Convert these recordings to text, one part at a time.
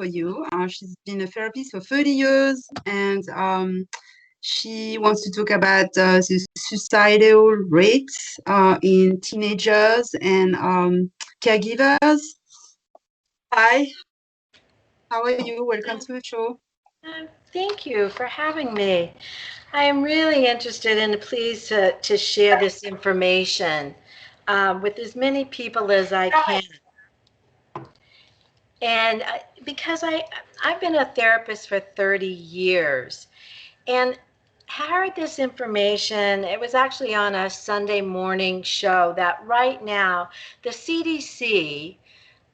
for you. She's been a therapist for 30 years, and she wants to talk about the suicidal rates in teenagers and caregivers. Hi, how are you? Welcome to the show. Thank you for having me. I am really interested and pleased to share this information with as many people as I can. And because I've been a therapist for 30 years and heard this information, it was actually on a Sunday morning show that right now the CDC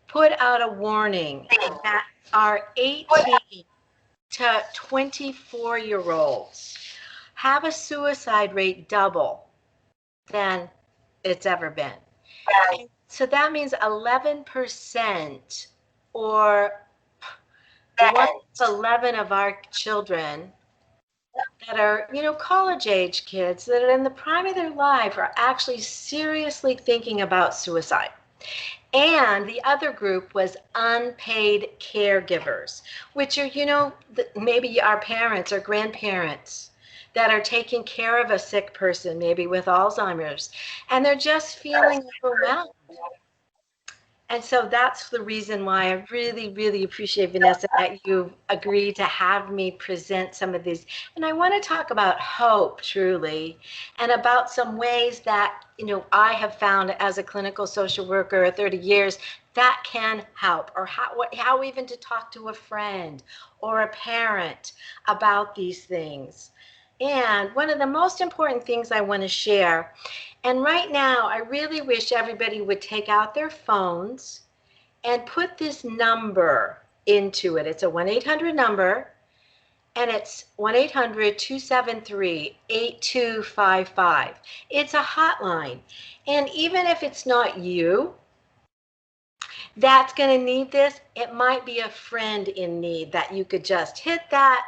put out a warning that our 18 to 24-year-olds have a suicide rate double than it's ever been. So that means 11% or 11 of our children that are, college age kids that are in the prime of their life are actually seriously thinking about suicide. And the other group was unpaid caregivers, which are, maybe our parents or grandparents that are taking care of a sick person, maybe with Alzheimer's, and they're just feeling overwhelmed. And so that's the reason why I really, really appreciate, Vanessa, that you've agreed to have me present some of these. And I want to talk about hope, truly, and about some ways that, I have found as a clinical social worker 30 years that can help, or how even to talk to a friend or a parent about these things. And one of the most important things I want to share, and right now, I really wish everybody would take out their phones and put this number into it. It's a 1-800 number, and it's 1-800-273-8255. It's a hotline. And even if it's not you that's going to need this, it might be a friend in need that you could just hit that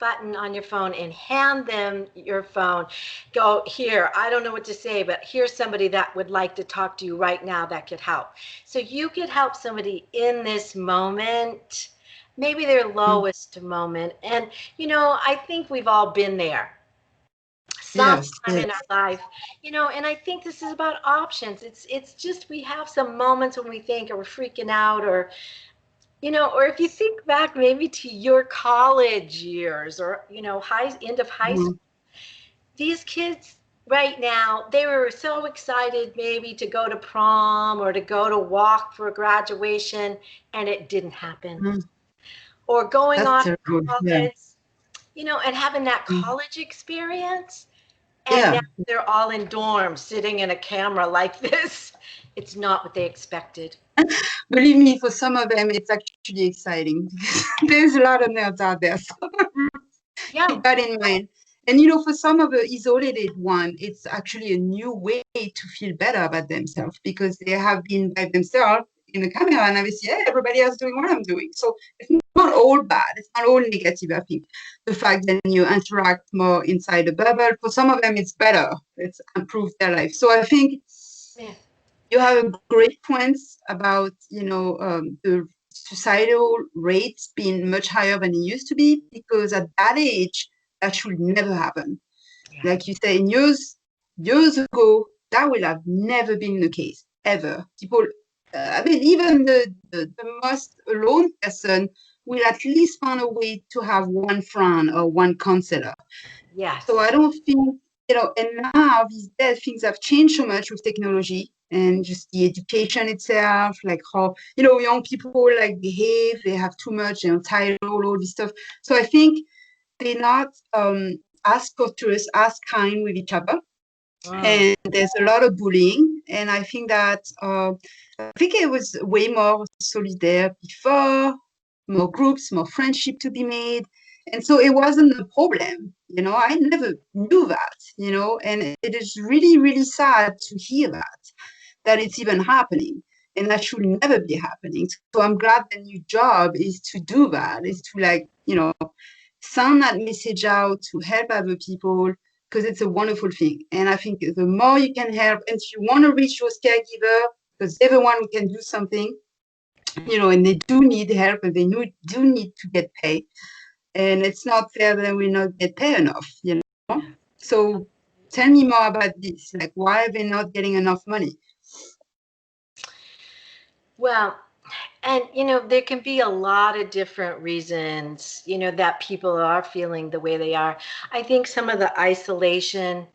button on your phone and hand them your phone. Go, here, I don't know what to say, but here's somebody that would like to talk to you right now that could help. So you could help somebody in this moment, maybe their lowest moment. And, I think we've all been there sometime Yes, in yes. our life, and I think this is about options. It's just we have some moments when we think, or we're freaking out, or or if you think back maybe to your college years, or, end of high school, Mhm. these kids right now, they were so excited maybe to go to prom or to go to walk for graduation, and it didn't happen. Mhm. Or going That's off to terrible. Yeah. college, and having that Mhm. college experience, and now Yeah. they're all in dorms sitting in a camera like this. It's not what they expected. Believe me, for some of them, it's actually exciting. There's a lot of nerds out there. So Yeah. keep that in mind. And for some of the isolated one, it's actually a new way to feel better about themselves because they have been by themselves in the camera and obviously, yeah, everybody else doing what I'm doing. So it's not all bad. It's not all negative. I think the fact that you interact more inside the bubble, for some of them, it's better. It's improved their life. So I think Yeah. you have a great points about, the suicidal rates being much higher than it used to be because at that age, that should never happen. Yeah. Like you say, in years ago, that will have never been the case, ever. People, I mean, even the most alone person will at least find a way to have one friend or one counselor. So I Yes. don't think, and now these days things have changed so much with technology and just the education itself, like how, young people like behave, they have too much, they're entitled, all this stuff. So I think they're not as courteous, as kind with each other. Mm. And there's a lot of bullying. And I think that, I think it was way more solidaire before, more groups, more friendship to be made. And so it wasn't a problem, I never knew that, and it is really, really sad to hear that it's even happening. And that should never be happening. So I'm glad the new job is to do that, is to like, send that message out to help other people because it's a wonderful thing. And I think the more you can help, and if you want to reach those caregivers, because everyone can do something, and they do need help and they do need to get paid. And it's not fair that we not get paid enough. Yeah. So tell me more about this. Like, why are they not getting enough money? Well, and there can be a lot of different reasons, that people are feeling the way they are. I think some of the isolation,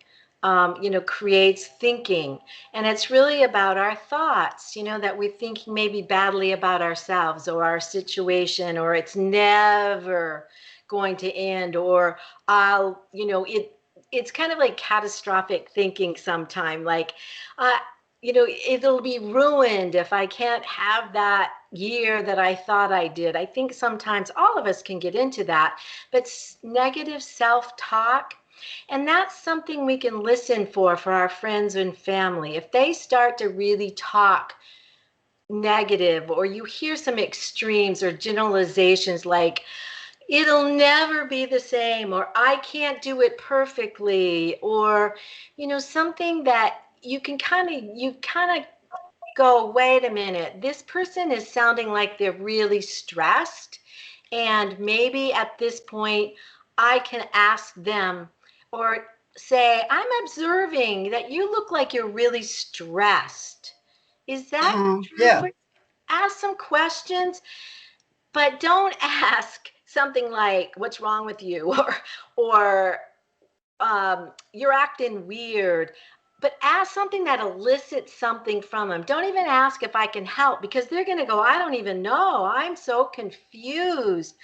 creates thinking, and it's really about our thoughts, that we're thinking maybe badly about ourselves or our situation, or it's never going to end, or it's kind of like catastrophic thinking sometime, like, uh, it'll be ruined if I can't have that year that I thought I did. I think sometimes all of us can get into that, but negative self-talk, and that's something we can listen for our friends and family. If they start to really talk negative, or you hear some extremes or generalizations like, it'll never be the same, or I can't do it perfectly, or something that you kind of go, wait a minute, this person is sounding like they're really stressed, and maybe at this point I can ask them, or say, I'm observing that you look like you're really stressed. Is that true Yeah. for you? Ask some questions, but don't ask something like, what's wrong with you? Or you're acting weird. But ask something that elicits something from them. Don't even ask if I can help, because they're going to go, I don't even know, I'm so confused.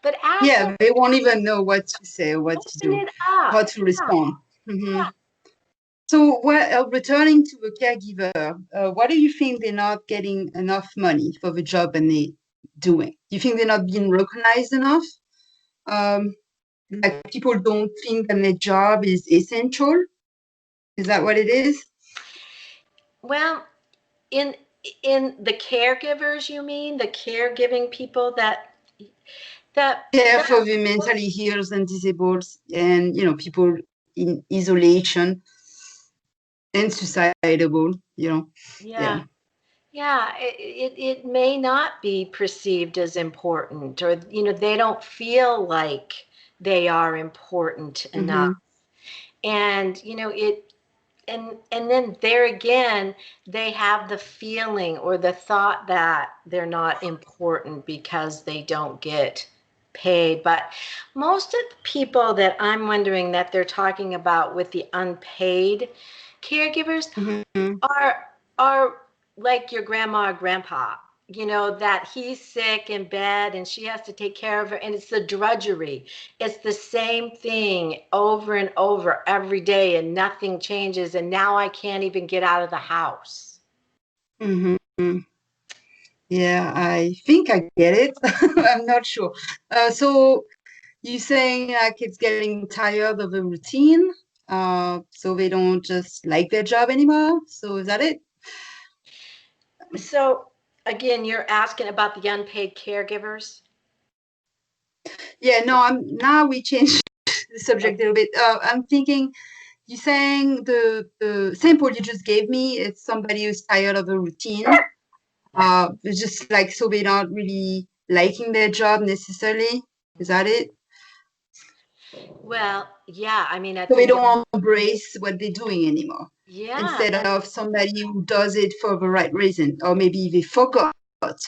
But ask them, Yeah, they won't even know what to say, what to open do, it up. how to respond. Yeah. So, returning to a caregiver, what do you think they're not getting enough money for the job and they doing? Do you think they're not being recognized enough? Um, like people don't think that their job is essential? Is that what it is? Well, in the caregivers, you mean the caregiving people that Care for the mentally ill and disabled, and people in isolation and suicidal. Yeah. yeah. Yeah, it may not be perceived as important, or they don't feel like they are important enough. Mm-hmm. And it and then there again, they have the feeling or the thought that they're not important because they don't get paid. But most of the people that I'm wondering that they're talking about with the unpaid caregivers Mm-hmm. are like your grandma or grandpa, that he's sick in bed and she has to take care of her, and it's the drudgery. It's the same thing over and over every day, and nothing changes, and now I can't even get out of the house. Mm-hmm. Yeah, I think I get it. I'm not sure. So you're saying like it's getting tired of the routine, so they don't just like their job anymore. So is that it? So again, you're asking about the unpaid caregivers. Yeah, no, now we change the subject a Okay. little bit. I'm thinking you're saying the sample you just gave me, it's somebody who's tired of the routine. It's just like so they're not really liking their job necessarily. Is that it? Well, yeah, I mean, I So they think don't embrace what they're doing anymore yeah, instead and of somebody who does it for the right reason, or maybe they forgot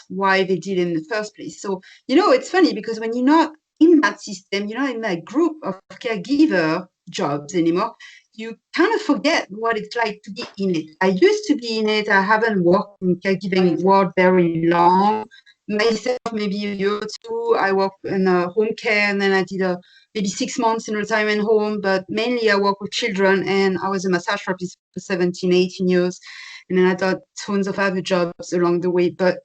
why they did it in the first place. So, it's funny because when you're not in that system, you're not in that group of caregiver jobs anymore, you kind of forget what it's like to be in it. I used to be in it. I haven't worked in caregiving world very long. Myself, maybe a year or two. I worked in home care, and then I did maybe 6 months in retirement home, but mainly I work with children, and I was a massage therapist for 17, 18 years. And then I got tons of other jobs along the way. But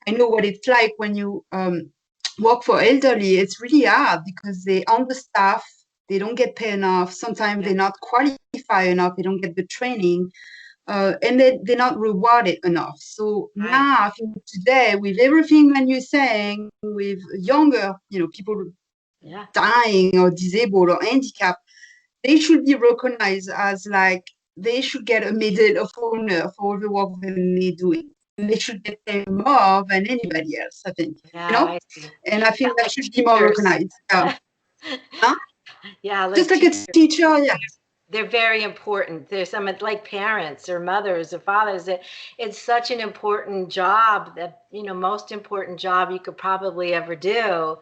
I know what it's like when you work for elderly. It's really hard because they understaff, they don't get paid enough. Sometimes they're not qualified enough, they don't get the training. And they're not rewarded enough. So right. now I think today, with everything that you're saying, with younger, people Yeah. dying or disabled or handicapped, they should be recognized as like they should get a medal of honor for all the work that they're doing. they should get paid more than anybody else, I think, Yeah, I see. and I Yeah, think that like should be more teachers. recognized. Huh? Yeah, Just like like a teachers. teacher, yeah. They're very important. There's some like parents or mothers or fathers. It's such an important job that, most important job you could probably ever do.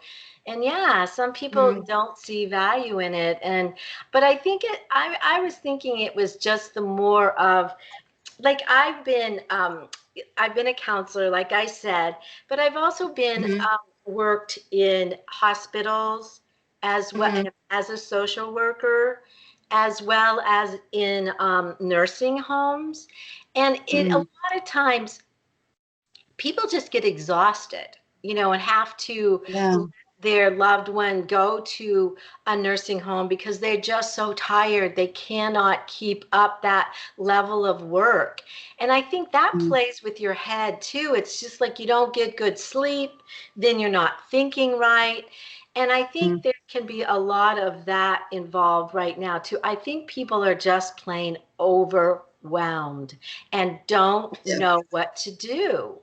And yeah, some people Mm, don't see value in it. But I think I was thinking it was just the more of like I've been a counselor, like I said, but I've also been mhm, worked in hospitals as well mhm, as a social worker, as well as in nursing homes, and a mhm. lot of times people just get exhausted, and have to Yeah. let their loved one go to a nursing home because they're just so tired. They cannot keep up that level of work. And I think that Mm, plays with your head too. It's just like you don't get good sleep, then you're not thinking right. And I think mm. there can be a lot of that involved right now too. I think people are just plain overwhelmed and don't Yeah. know what to do.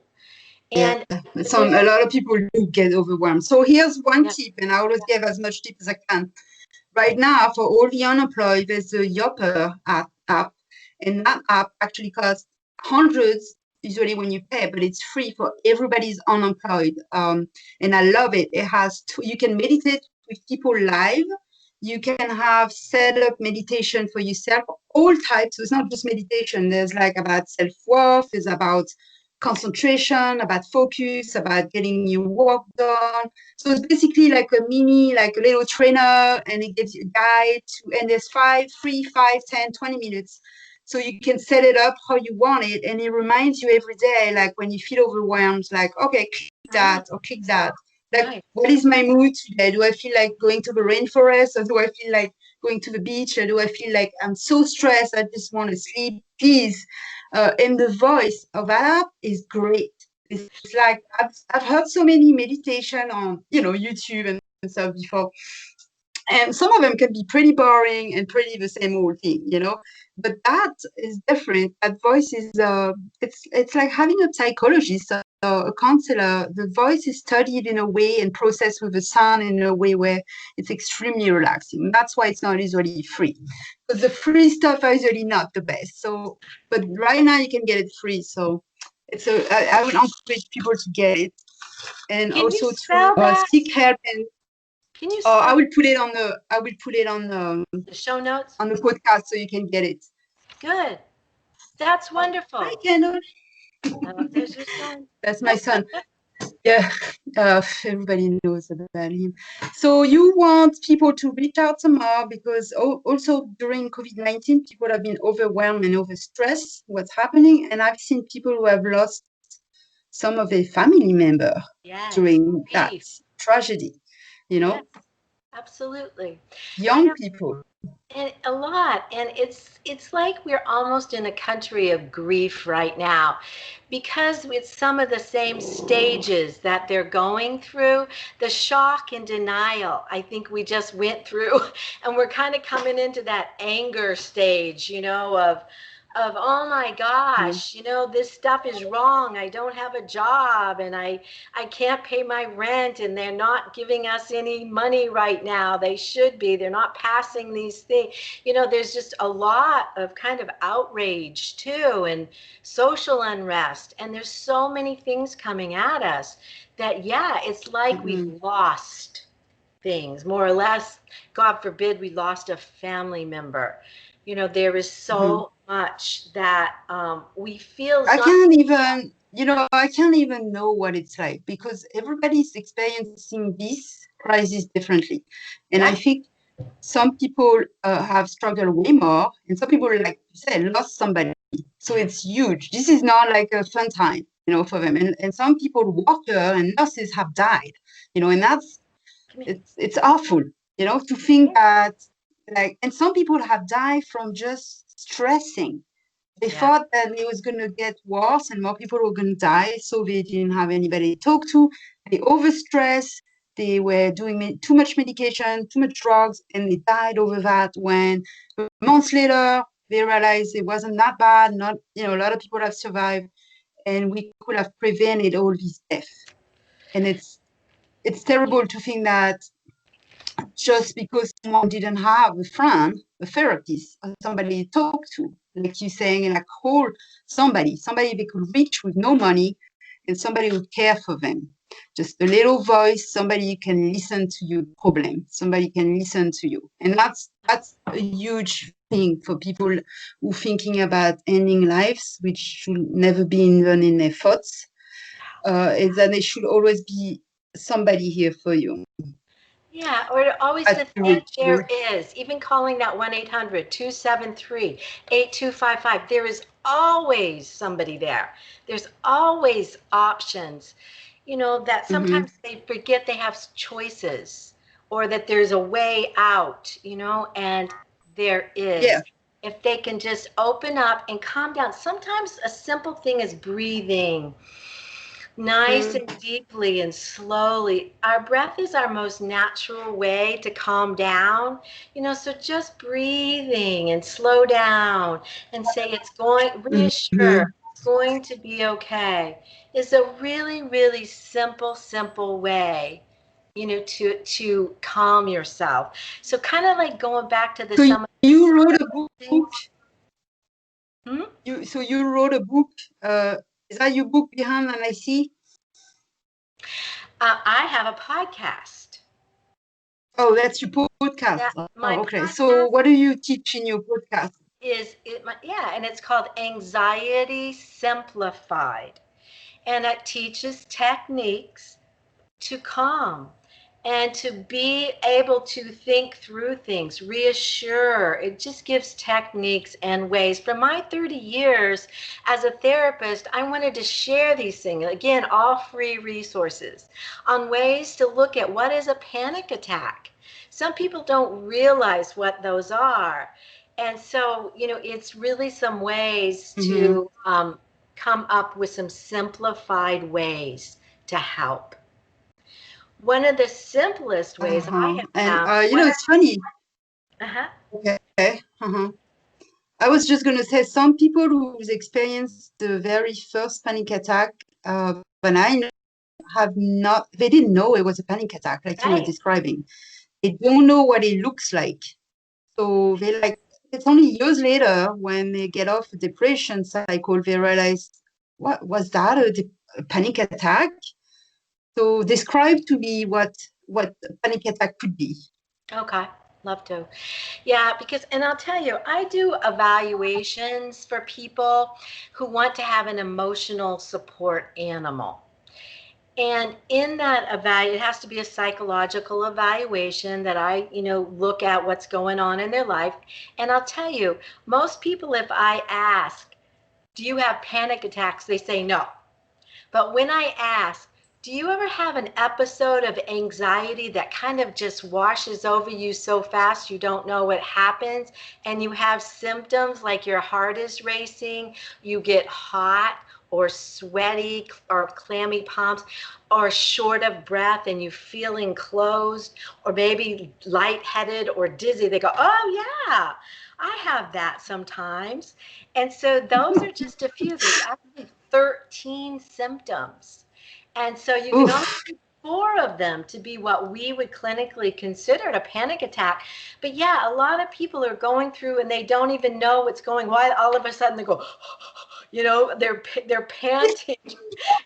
Yeah. And A there, lot of people do get overwhelmed. So here's one yeah, tip, and I always give as much tip as I can. Right now, for all the unemployed, there's a Yopper app, and that app actually costs hundreds usually when you pay, but it's free for everybody's unemployed. And I love it. It has you can meditate with people live. You can have set up meditation for yourself, all types. So it's not just meditation. There's like about self-worth, there's about concentration, about focus, about getting your work done. So it's basically like a mini, like a little trainer, and it gives you a guide to, and there's 5, 3, 5, 10, 20 minutes. So you can set it up how you want it. And it reminds you every day, like when you feel overwhelmed, like, okay, click ah, that or click that. Like, nice. what is my mood today? Do I feel like going to the rainforest, or do I feel like going to the beach, or do I feel like I'm so stressed, I just want to sleep? Please. And the voice of that app is great. It's like I've heard so many meditation on YouTube and stuff before, and some of them can be pretty boring and pretty the same old thing. But that is different. That voice is it's like having a psychologist or a counselor. The voice is studied in a way and processed with the sound in a way where it's extremely relaxing. That's why it's not usually free, because the free stuff are usually not the best. So but right now you can get it free, so I would encourage people to get it, and Can you also to spell that? seek help. And Can you I spell will put it the show notes? on the podcast so you can get it. Good. That's Hi, wonderful. Kendall. Oh, there's your son. That's my son. Yeah, everybody knows about him. So you want people to reach out somehow, because also during COVID-19, people have been overwhelmed and overstressed. What's happening, and I've seen people who have lost some of their family member Yes. during that Grief. tragedy. You Yes, know, absolutely. young people. And a lot. And it's like we're almost in a country of grief right now because with some of the same stages that they're going through, the shock and denial, I think we just went through, and we're kind of coming into that anger stage, of oh my Mm, gosh, this stuff is wrong. I don't have a job, and I can't pay my rent, and they're not giving us any money right now. They should be. They're not passing these things. There's just a lot of kind of outrage too, and social unrest. And there's so many things coming at us that, yeah, it's like we've mm, lost things, more or less. God forbid we lost a family member. There is mhm. so much that we feel I not. can't even, I can't even know what it's like, because everybody's experiencing this crisis differently. And I Yeah, think some people have struggled way more, and some people, like you said, lost somebody. So it's huge. This is not like a fun time, for them. And some people, workers and nurses, have died, and that's come here. it's awful, to think that, like, and some people have died from just stressing. They Yeah, thought that it was going to get worse and more people were going to die, so they didn't have anybody to talk to. They overstressed. They were doing too much medication, too much drugs, and they died over that. When months later they realized it wasn't that bad. Not, a lot of people have survived, and we could have prevented all these deaths. And it's terrible to think that just because someone didn't have a friend, a therapist, or somebody to talk to, like you're saying, and like call somebody they could reach with no money, and somebody would care for them. Just a little voice, somebody can listen to your problem, somebody can listen to you. And that's a huge thing for people who thinking about ending lives, which should never be even in their thoughts, is that there should always be somebody here for you Yeah, or always at to your think reach. there is, even calling that 1-800-273-8255, there is always somebody there. There's always options. That Mm-hmm. sometimes they forget they have choices or that there's a way out, and there Yeah. is. If they can just open up and calm down. Sometimes a simple thing is breathing nice and Mm-hmm. deeply and slowly. Our breath is our most natural way to calm down, so just breathing and slow down and say reassure, it's going to be okay is a really, really simple, simple way, to calm yourself. So kind of like going back to So some of you wrote a book. things. Hmm? You wrote a book. Is that your book behind? And I see. I have a podcast. Oh, that's your podcast. Yeah, my Oh, okay. So podcast what do you teach in your podcast? and it's called Anxiety Simplified, and it teaches techniques to calm and to be able to think through things, reassure. It just gives techniques and ways. For my 30 years as a therapist, I wanted to share these things, again, all free resources on ways to look at what is a panic attack. Some people don't realize what those are. And so, it's really some ways Mm-hmm. to come up with some simplified ways to help. One of the simplest ways I Uh-huh. have And found it's funny. uh-huh, Okay. Uh-huh. I was just gonna say some people who's experienced the very first panic attack, when I know, have not. They didn't know it was a panic attack, like you were right. describing. They don't know what it looks like. So they like it's only years later when they get off a depression cycle, they realize, what was that a panic attack? So describe to me what a panic attack could be. Okay. Love to. Yeah, and I'll tell you, I do evaluations for people who want to have an emotional support animal. And in that it has to be a psychological evaluation that I, look at what's going on in their life. And I'll tell you, most people, if I ask, do you have panic attacks? They say no. But when I ask, do you ever have an episode of anxiety that kind of just washes over you so fast you don't know what happens, and you have symptoms like your heart is racing, you get hot or sweaty or clammy palms, or short of breath and you feel enclosed, or maybe lightheaded or dizzy? They go, oh yeah, I have that sometimes. And so those are just a few. There's actually 13 symptoms. And so you can only Oof. do 4 of them to be what we would clinically consider a panic attack. But yeah, a lot of people are going through and they don't even know what's going. Why all of a sudden they go, they're panting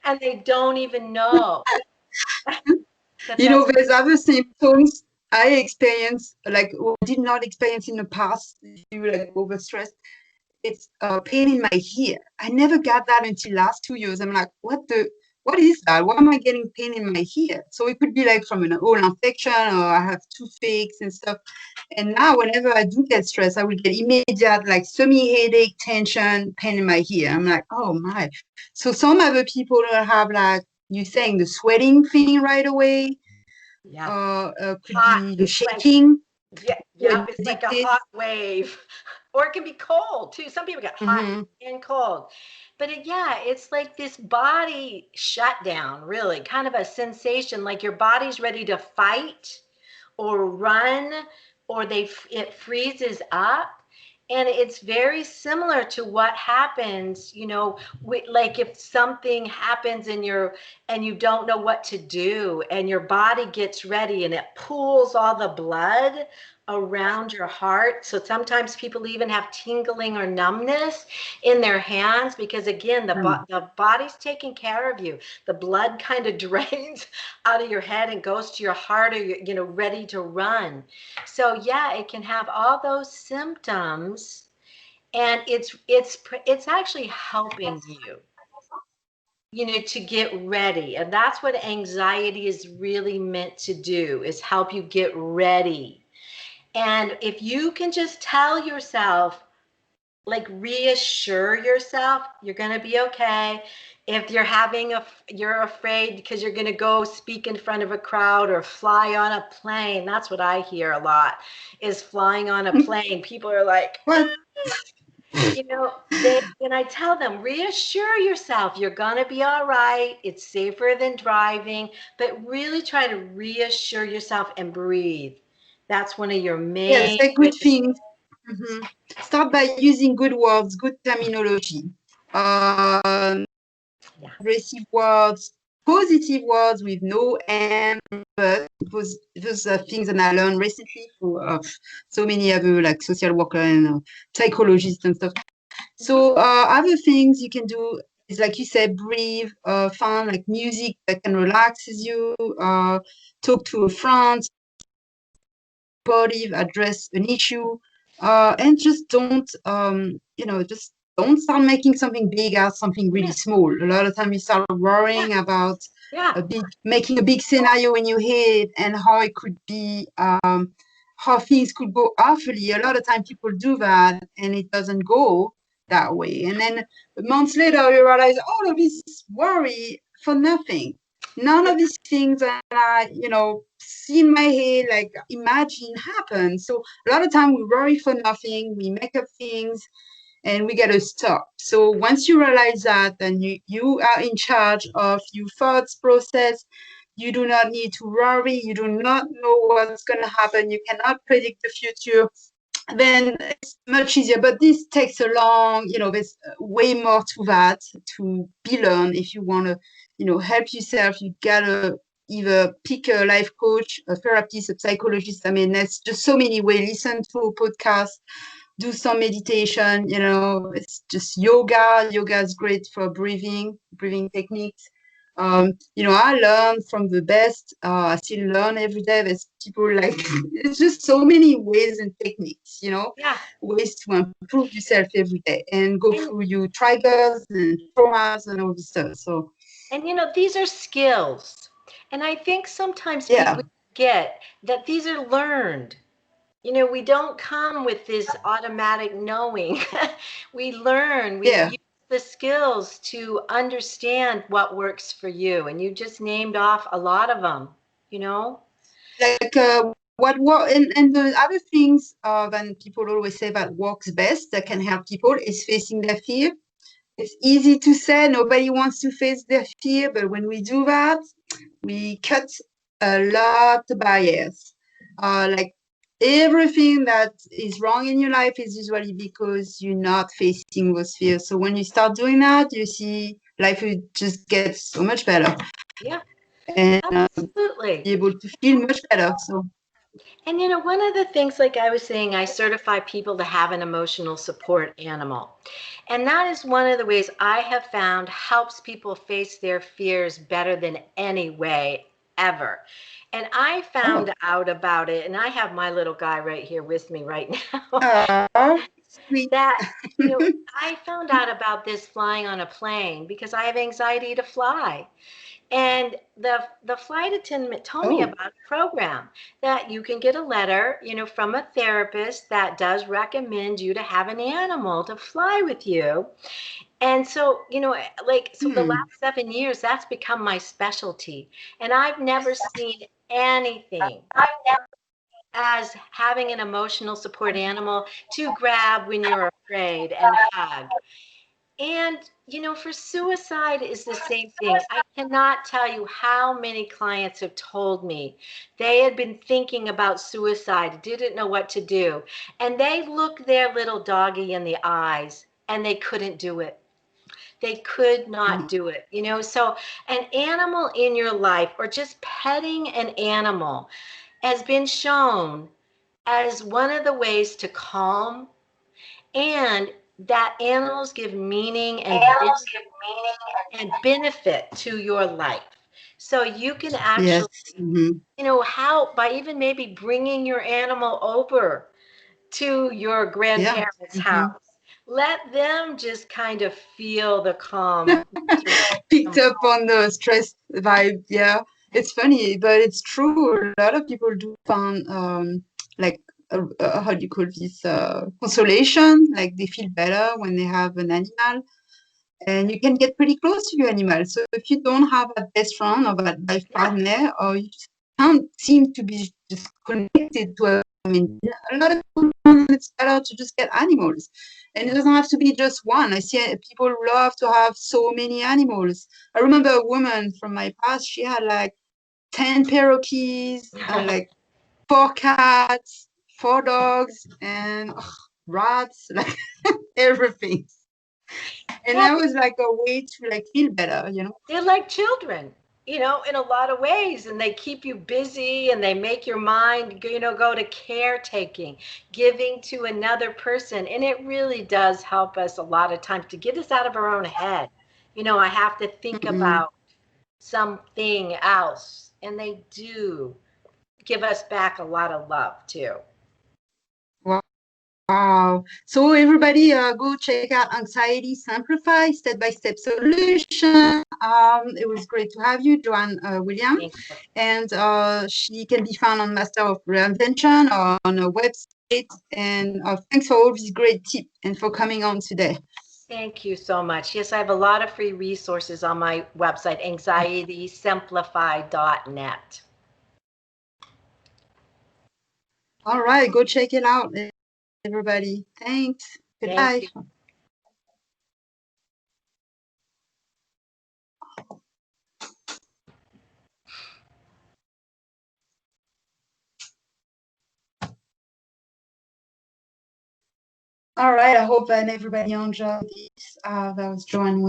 and they don't even know that You know, that's there's other symptoms I experienced, like or did not experience in the past. If you like overstressed, it's pain in my ear. I never got that until last 2 years. I'm like, what is that? Why am I getting pain in my ear? So it could be like from an old infection or I have toothaches and stuff. And now whenever I do get stressed, I will get immediate like semi-headache, tension, pain in my ear. I'm like, oh my. So some other people have like you saying the sweating thing right away, yeah, could hot be the and sweaty. shaking, Yeah, yep, you're it's like a addicted. hot wave. Or it can be cold too. Some people get hot Mm-hmm. and cold. But yeah, it's like this body shutdown, really, kind of a sensation like your body's ready to fight or run, or it freezes up. And it's very similar to what happens, like if something happens and you don't know what to do and your body gets ready and it pulls all the blood around your heart. So sometimes people even have tingling or numbness in their hands because again, the body's taking care of you. The blood kind of drains out of your head and goes to your heart, or you're ready to run. So yeah, it can have all those symptoms, and it's actually helping you to get ready. And that's what anxiety is really meant to do, is help you get ready. And if you can just tell yourself, like reassure yourself, you're going to be okay. If you're afraid because you're going to go speak in front of a crowd or fly on a plane. That's what I hear a lot, is flying on a plane. People are like, What? and I tell them, reassure yourself, you're going to be all right. It's safer than driving, but really try to reassure yourself and breathe. That's one of your Yeah, main say good quickest. things. Start by using good words, good terminology. Yeah. Aggressive words, positive words with no and, but those are things that I learned recently for so many other like social worker and psychologists and stuff. So other things you can do is, like you said, breathe, find like music that can relaxes you, talk to a friend, body, address an issue, and just just don't start making something big out something really Yeah. small. A lot of time you start worrying about Yeah. making a big scenario in your head and how it could be, how things could go awfully. A lot of time people do that and it doesn't go that way. And then months later you realize all of this worry for nothing. None of these things that I, see in my head, like imagine happen. So a lot of time we worry for nothing, we make up things, and we gotta stop. So once you realize that, then you are in charge of your thoughts process. You do not need to worry. You do not know what's gonna happen. You cannot predict the future. Then it's much easier. But this takes a long, there's way more to that to be learned. If you want to, help yourself, you gotta either pick a life coach, a therapist, a psychologist. I mean, there's just so many ways. Listen to a podcast, do some meditation, it's just yoga. Yoga is great for breathing techniques. I learn from the best. I still learn every day. There's people like, it's just so many ways and techniques, Yeah. ways to improve yourself every day and go And through your triggers and traumas and all this stuff. So, these are skills. And I think sometimes yeah, people forget that these are learned. We don't come with this automatic knowing. We learn, we yeah. use the skills to understand what works for you. And you just named off a lot of them, you know? Like what and the other things when people always say that works best that can help people is facing their fear. It's easy to say, nobody wants to face their fear, but when we do that, we cut a lot of barriers. Like everything that is wrong in your life is usually because you're not facing those fears. So when you start doing that, you see life will just get so much better Yeah, and absolutely. be able to feel much better. So And one of the things, like I was saying, I certify people to have an emotional support animal. And that is one of the ways I have found helps people face their fears better than any way ever. And I oh, found out about it, and I have my little guy right here with me right now. uh, sweet. That, I found out about this flying on a plane because I have anxiety to fly. And the flight attendant told me Oh, about a program that you can get a letter, from a therapist that does recommend you to have an animal to fly with you. And so, so the hmm. last 7 years, that's become my specialty. And I've never seen anything as having an emotional support animal to grab when you're afraid and hug. And, for suicide is the same thing. I cannot tell you how many clients have told me they had been thinking about suicide, didn't know what to do. And they looked their little doggy in the eyes and they couldn't do it. They could not do it. So an animal in your life or just petting an animal has been shown as one of the ways to calm, and that animals give meaning and benefit to your life. So you can Yes. actually, help by even maybe bringing your animal over to your Yeah. grandparents' house. Let them just kind of feel the calm. Picked up on the stress vibe. Yeah, it's funny, but it's true. A lot of people do find like how do you call this consolation? Like they feel better when they have an animal, and you can get pretty close to your animal. So if you don't have a best friend or a life Yeah. partner, or you just can't seem to be just connected to a lot of people find it's better to just get animals. And it doesn't have to be just one. I see people love to have so many animals. I remember a woman from my past, she had like 10 parakeets, like 4 cats, 4 dogs, and rats, like everything. And Yeah, that was like a way to like feel better. they're like children, in a lot of ways, and they keep you busy and they make your mind, go to caretaking, giving to another person. And it really does help us a lot of times to get us out of our own head. I have to think Mm-mm. about something else. And they do give us back a lot of love too. Wow. So everybody go check out Anxiety Simplify, step-by-step solution. It was great to have you, Joanne William. Thank you. And she can be found on Master of Reinvention or on a website. And thanks for all these great tips and for coming on today. Thank you so much. Yes, I have a lot of free resources on my website, anxietysimplify.net. All right, go check it out, everybody. Thanks. Thank Goodbye. you. All right, I hope and everybody enjoyed this. That was Joanne